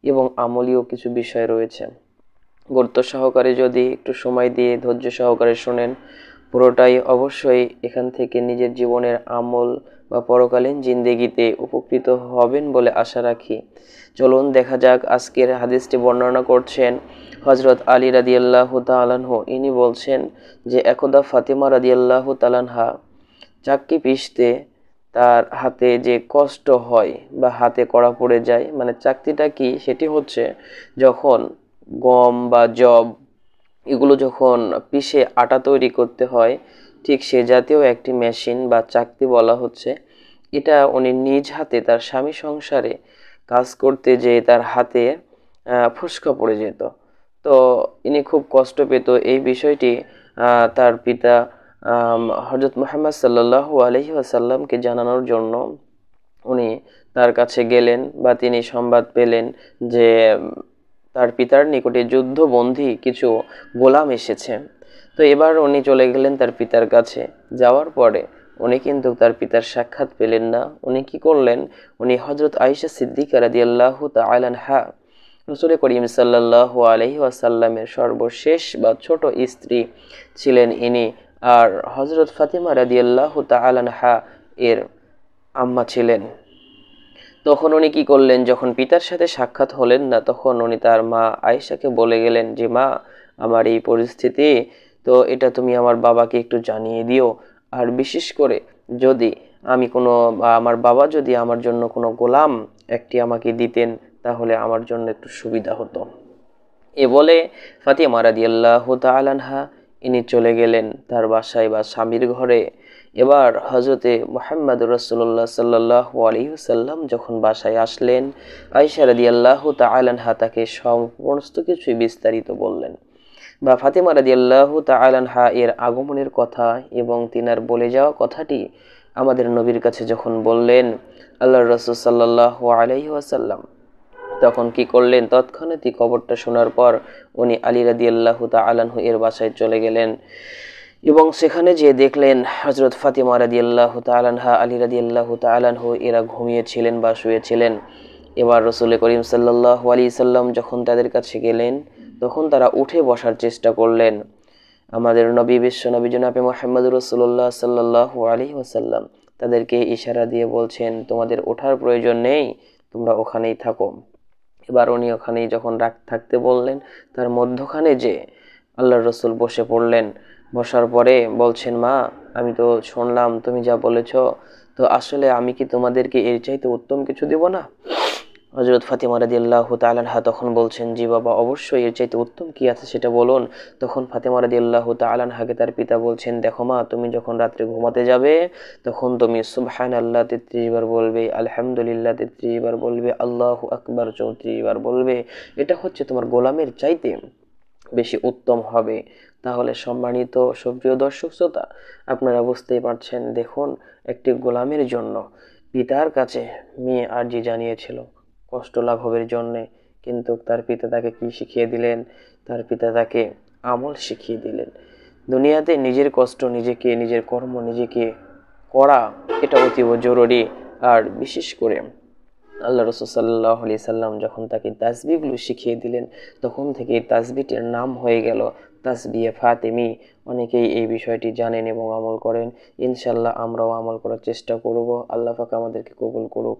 এবং আমলীয় কিছু বিষয় রয়েছে। গুরুত্ব সহকারে যদি একটু সময় দিয়ে ধৈর্য সহকারে শোনেন, পুরোটাই অবশ্যই এখান থেকে নিজের জীবনের আমল বা পরকালীন জিন্দেগিতে উপকৃত হবেন বলে আশা রাখি। চলুন দেখা যাক। আজকের হাদিসটি বর্ণনা করছেন হযরত আলী রাদিয়াল্লাহু তাআলা আনহু। ইনি বলছেন যে একদা ফাতিমা রাদিয়াল্লাহু তাআলা আনহা চাক্কি পিষতে তার হাতে যে কষ্ট হয় বা হাতে কড়া পড়ে যায়, মানে চাকতিটা কি, সেটি হচ্ছে যখন গম বা যব এগুলো যখন পিষে আটা তৈরি করতে হয়, ঠিক সে জাতীয় একটি মেশিন বা চাকতি বলা হচ্ছে। এটা উনি নিজ হাতে তার স্বামী সংসারে কাজ করতে যেয়ে তার হাতে ফোস্কা পড়ে যেত। তো ইনি খুব কষ্ট পেত। এই বিষয়টি তার পিতা হযরত মুহাম্মদ সাল্লাল্লাহু আলাইহি ওয়াসাল্লামকে জানানোর জন্য উনি তার কাছে গেলেন, বা তিনি সংবাদ পেলেন যে তার পিতার নিকটে যুদ্ধবন্দী কিছু গোলাম এসেছে। তো এবার উনি চলে গেলেন তার পিতার কাছে। যাওয়ার পরে উনি কিন্তু তার পিতার সাক্ষাৎ পেলেন না। উনি কি করলেন, উনি হযরত আয়েশা সিদ্দিকা রাদিয়াল্লাহু তাআলা আনহা, রাসূল করিম সাল্লাল্লাহু আলাইহি ওয়াসাল্লামের সর্বশেষ বা ছোট স্ত্রী ছিলেন ইনি, আর হযরত ফাতিমা রাদিয়াল্লাহু তাআলা আনহা এর আম্মা ছিলেন। তখন উনি কি করলেন, যখন পিতার সাথে সাক্ষাৎ হলেন না, তখন উনি তার মা আয়েশাকে বলে গেলেন যে মা, আমার এই পরিস্থিতি, তো এটা তুমি আমার বাবাকে একটু জানিয়ে দিও। আর বিশেষ করে যদি আমি কোনো আমার বাবা যদি আমার জন্য কোনো গোলাম একটি আমাকে দিতেন, তাহলে আমার জন্য একটু সুবিধা হতো। এ বলে ফাতিমা রাদিয়াল্লাহু তাআলা আনহা ইনি চলে গেলেন তার বাসায় বা স্বামীর ঘরে। এবার হযরতে মুহাম্মদ রাসূলুল্লাহ সাল্লাল্লাহু আলাইহি ওয়াসাল্লাম যখন বাসায় আসলেন, আয়েশা রাদিয়াল্লাহু তাআলা আনহা তাকে সমস্ত কিছুই বিস্তারিত বললেন, বা ফাতিমা রাদিয়াল্লাহু তাআলা আনহা এর আগমনের কথা এবং তিনার বলে যাওয়া কথাটি আমাদের নবীর কাছে যখন বললেন আল্লাহর রাসূল সাল্লাল্লাহু আলাইহি ওয়াসাল্লাম, তখন কি করলেন, তৎক্ষণাৎই খবরটা শোনার পর উনি আলী রাদিয়াল্লাহু তাআলা আনহু এর বাসায় চলে গেলেন এবং সেখানে যেয়ে দেখলেন হযরত ফাতিমা রাদিয়াল্লাহু তাআলা আনহা, আলী রাদিয়াল্লাহু তাআলা আনহু এরা ঘুমিয়েছিলেন বা শুয়েছিলেন। এবার রাসূল করিম সাল্লাল্লাহু আলাইহি সাল্লাম যখন তাদের কাছে গেলেন, তখন তারা উঠে বসার চেষ্টা করলেন। আমাদের নবী বিশ্ব নবী জনাবে মুহাম্মদুর রাসূলুল্লাহ সাল্লাল্লাহু আলাইহি ওয়াসাল্লাম তাদেরকে ইশারা দিয়ে বলছেন, তোমাদের ওঠার প্রয়োজন নেই, তোমরা ওখানেই থাকো। এবার উনি ওখানেই যখন থাকতে বললেন, তার মধ্যখানে যে আল্লাহর রাসূল বসে পড়লেন। বসার পরে বলছেন, মা, আমি তো শুনলাম তুমি যা বলেছ, তো আসলে আমি কি তোমাদেরকে এর চাইতে উত্তম কিছু দিব না? হযরত ফাতিমা রাদিয়াল্লাহু তাআলা আনহা তখন বলছেন, জি বাবা, অবশ্যই, এর চাইতে উত্তম কি আছে সেটা বলুন। তখন ফাতিমা রাদিয়াল্লাহু তাআলা আনহাকে তার পিতা বলছেন, দেখো মা, তুমি যখন রাত্রে ঘুমাতে যাবে, তখন তুমি সুবহানাল্লাহ 33 বার বলবে, আলহামদুলিল্লাহ 33 বার বলবে, আল্লাহু আকবার 34 বার বলবে। এটা হচ্ছে তোমার গোলামের চাইতে বেশি উত্তম হবে। তাহলে সম্মানিত সুপ্রিয় দর্শক শ্রোতা, আপনারা বুঝতেই পারছেন, দেখুন, একটি গোলামের জন্য পিতার কাছে মেয়ে আরজি জানিয়েছিল কষ্ট লাঘবের জন্যে, কিন্তু তার পিতা তাকে কি শিখিয়ে দিলেন? তার পিতা তাকে আমল শিখিয়ে দিলেন। দুনিয়াতে নিজের কষ্ট নিজেকে, নিজের কর্ম নিজেকে করা, এটা অতীব জরুরি। আর বিশেষ করে আল্লাহ রাসূল সাল্লাল্লাহু আলাইহি সাল্লাম যখন তাকে তাসবিহগুলো শিখিয়ে দিলেন, তখন থেকে তাসবিহটির নাম হয়ে গেল তাসবিহে ফাতেমি। অনেকেই এই বিষয়টি জানেন এবং আমল করেন। ইনশাআল্লাহ আমরাও আমল করার চেষ্টা করব। আল্লাহ পাক আমাদেরকে কবুল করুক।